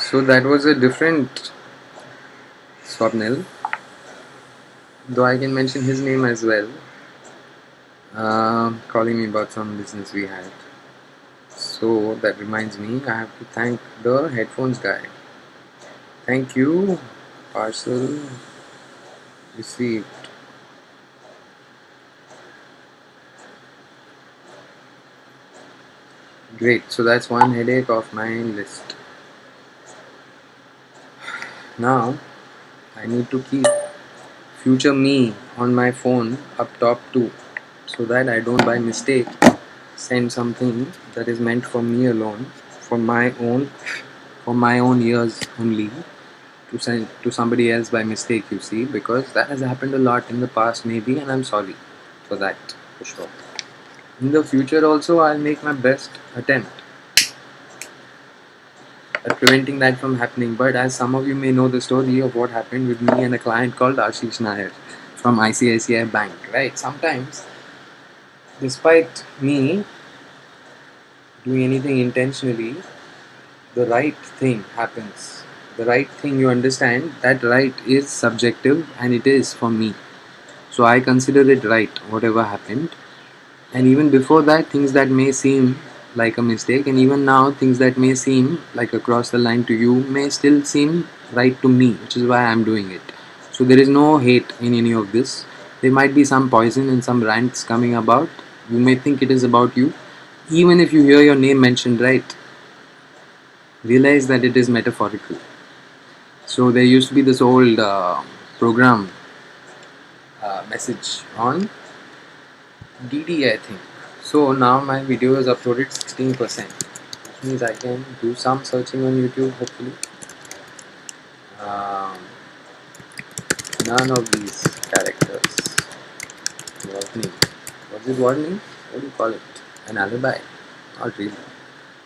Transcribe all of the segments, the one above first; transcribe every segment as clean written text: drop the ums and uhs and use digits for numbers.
So that was a different Swapnil, though I can mention his name as well, calling me about some business we had. So that reminds me, I have to thank the headphones guy. Thank you, parcel received. Great, so that's one headache off my list. Now I need to keep future me on my phone up top too, so that I don't by mistake send something that is meant for me alone, for my own, for my own ears only, to send to somebody else by mistake, you see, because that has happened a lot in the past maybe, and I'm sorry for that, for sure. In the future also, I'll make my best attempt at preventing that from happening. But as some of you may know the story of what happened with me and a client called Ashish Nair from ICICI Bank, right? Sometimes, despite me doing anything intentionally, the right thing happens. The right thing, you understand, that right is subjective and it is for me. So I consider it right, whatever happened. And even before that, things that may seem like a mistake, and even now, things that may seem like across the line to you may still seem right to me, which is why I'm doing it. So there is no hate in any of this. There might be some poison and some rants coming about. You may think it is about you. Even if you hear your name mentioned, right, realize that it is metaphorical. So there used to be this old program message on DD, I think. So now my video is uploaded 16%, which means I can do some searching on YouTube hopefully. Um, None of these characters. Warning. What's it warning? What do you call it? An alibi? Not really.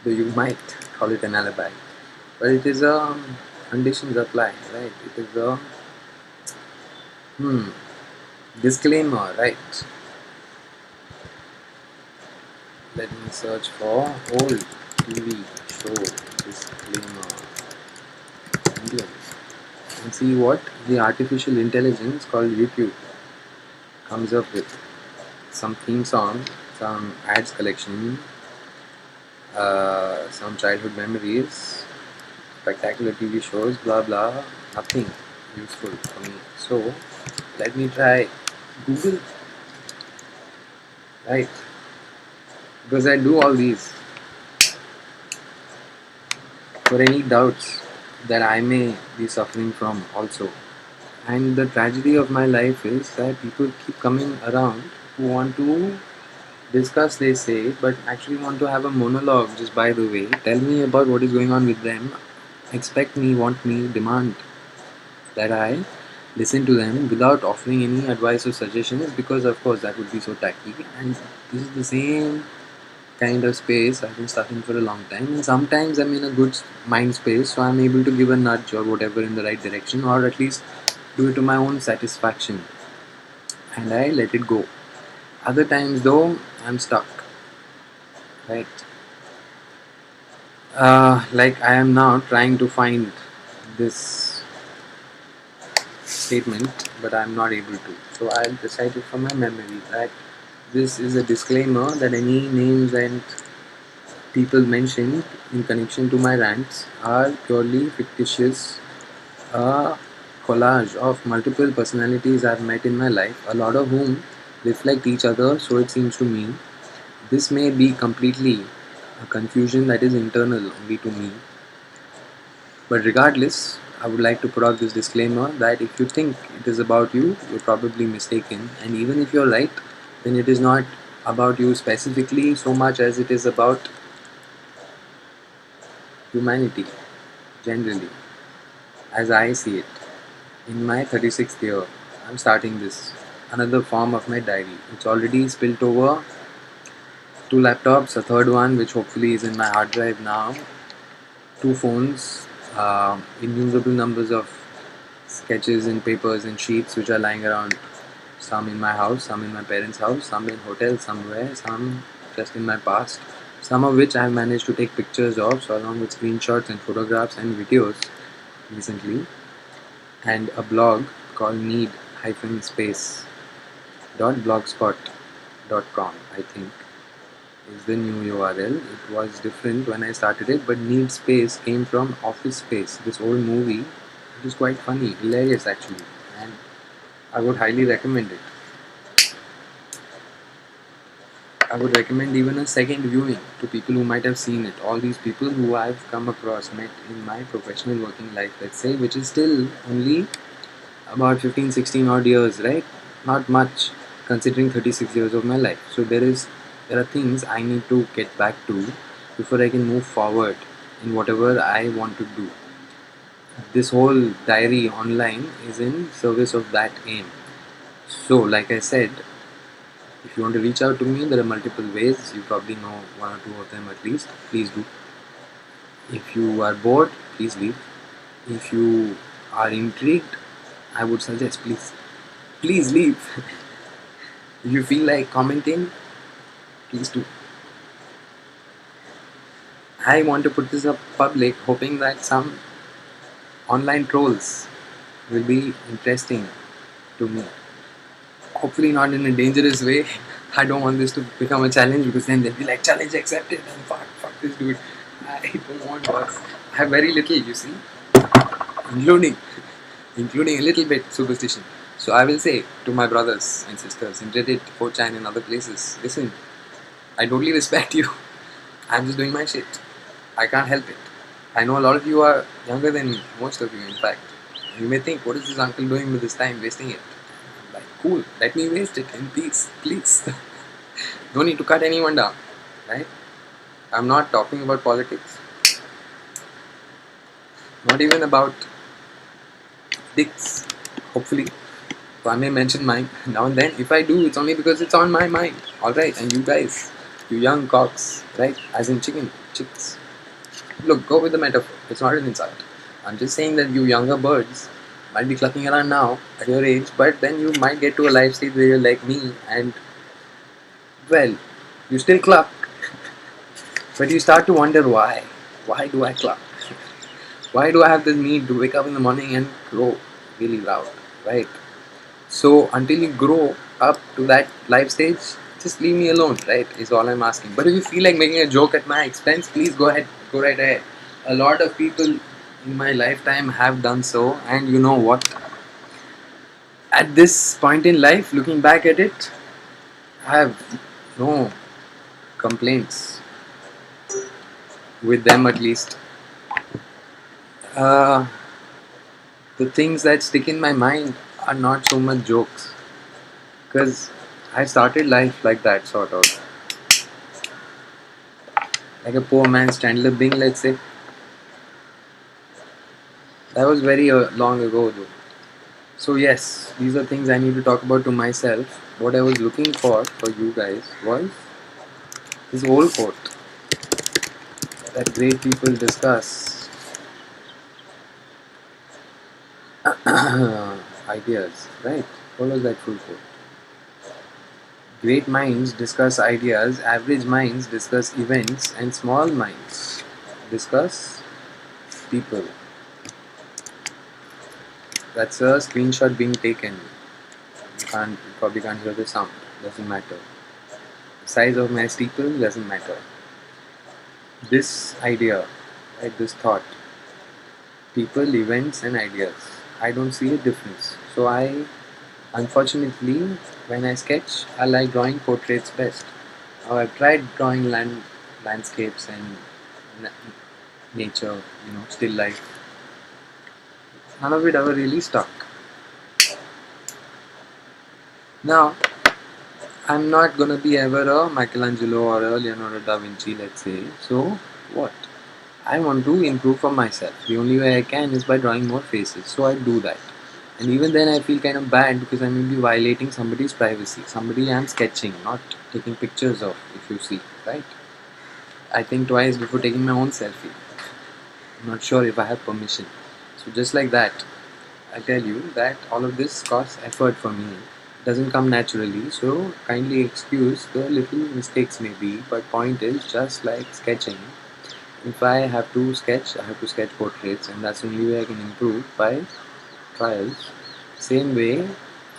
Though you might call it an alibi. But it is a conditions apply, right? It is a disclaimer, right? Let me search for old TV show disclaimer Indians and see what the artificial intelligence called YouTube comes up with. Some theme song, some ads collection, some childhood memories, spectacular TV shows, blah blah, nothing useful for me. So let me try Google, right? Because I do all these for any doubts that I may be suffering from also. And the tragedy of my life is that people keep coming around who want to discuss, they say, but actually want to have a monologue just by the way. Tell me about what is going on with them. Expect me, want me, demand that I listen to them without offering any advice or suggestions, because, of course, that would be so tacky. And this is the same kind of space I've been stuck in for a long time. And sometimes I'm in a good mind space, so I'm able to give a nudge or whatever in the right direction, or at least do it to my own satisfaction, and I let it go. Other times, though, I'm stuck, right? Like I am now trying to find this statement, but I'm not able to. So I'll recite it from my memory. That this is a disclaimer that any names and people mentioned in connection to my rants are purely fictitious, a collage of multiple personalities I've met in my life, a lot of whom reflect each other, so it seems to me. This may be completely a confusion that is internal only to me, but regardless, I would like to put out this disclaimer that if you think it is about you, you're probably mistaken, and even if you're right, then it is not about you specifically so much as it is about humanity generally, as I see it. In my 36th year, I'm starting this, another form of my diary. It's already spilt over two laptops, a third one which hopefully is in my hard drive now, two phones, innumerable numbers of sketches and papers and sheets which are lying around. Some in my house, some in my parents' house, some in hotels somewhere, some just in my past, some of which I've managed to take pictures of, so along with screenshots and photographs and videos recently, and a blog called need-space.blogspot.com, I think is the new URL. It was different when I started it, but Need Space came from Office Space, this old movie. It is quite funny, hilarious actually, and I would highly recommend it. I would recommend even a second viewing to people who might have seen it. All these people who I've come across, met in my professional working life, let's say, which is still only about 15, 16 odd years, right? Not much considering 36 years of my life. So there are things I need to get back to before I can move forward in whatever I want to do. This whole diary online is in service of that aim. So, like I said, if you want to reach out to me, there are multiple ways. You probably know one or two of them at least. Please do. If you are bored, please leave. If you are intrigued, I would suggest please leave. If you feel like commenting, please do. I want to put this up public, hoping that some online trolls will be interesting to me. Hopefully not in a dangerous way. I don't want this to become a challenge, because then they'll be like, challenge accepted, and fuck this dude. I don't want us. I have very little, you see, including including a little bit superstition. So I will say to my brothers and sisters in Reddit, 4chan and other places, listen, I totally respect you. I'm just doing my shit. I can't help it. I know a lot of you are younger than me, most of you in fact. You may think, what is this uncle doing with his time, wasting it? I'm like, cool, let me waste it in peace, please. Don't need to cut anyone down, right? I'm not talking about politics, not even about dicks, hopefully. So I may mention mine now and then. If I do, it's only because it's on my mind. Alright, and you guys, you young cocks, right? As in chicks. Look, go with the metaphor. It's not an insult. I'm just saying that you younger birds might be clucking around now at your age, but then you might get to a life stage where you're like me, and well, you still cluck, but you start to wonder why. Why do I cluck? Why do I have this need to wake up in the morning and crow really loud, right? So until you grow up to that life stage, just leave me alone, right? Is all I'm asking. But if you feel like making a joke at my expense, please go ahead, go right ahead. A lot of people in my lifetime have done so, and you know what? At this point in life, looking back at it, I have no complaints with them at least. Uh, the things that stick in my mind are not so much jokes, because I started life like that, sort of like a poor man's Chandler Bing, let's say. That was very long ago, though. So yes, these are things I need to talk about to myself. What I was looking for you guys, was this whole quote that great people discuss ideas, right? What was that full quote? Great minds discuss ideas, average minds discuss events, and small minds discuss people. That's a screenshot being taken. You probably can't hear the sound. Doesn't matter. The size of my steeple doesn't matter. This idea, right, this thought, people, events, and ideas, I don't see a difference. So unfortunately, when I sketch, I like drawing portraits best. Now I've tried drawing landscapes and na- nature, still life. None of it ever really stuck. Now, I'm not gonna be ever a Michelangelo or a Leonardo da Vinci, let's say. So, what? I want to improve for myself. The only way I can is by drawing more faces. So, I do that. And even then, I feel kind of bad, because I may be violating somebody's privacy. Somebody I'm sketching, not taking pictures of, if you see, right? I think twice before taking my own selfie. I'm not sure if I have permission. So, just like that, I tell you that all of this costs effort for me. doesn't come naturally, so kindly excuse the little mistakes maybe. But point is, just like sketching, if I have to sketch, I have to sketch portraits, and that's the only way I can improve by trials. Same way,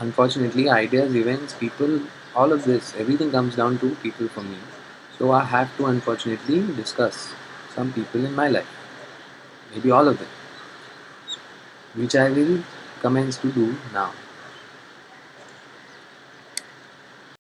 unfortunately, ideas, events, people, all of this, everything comes down to people for me. So I have to unfortunately discuss some people in my life, maybe all of them, which I will commence to do now.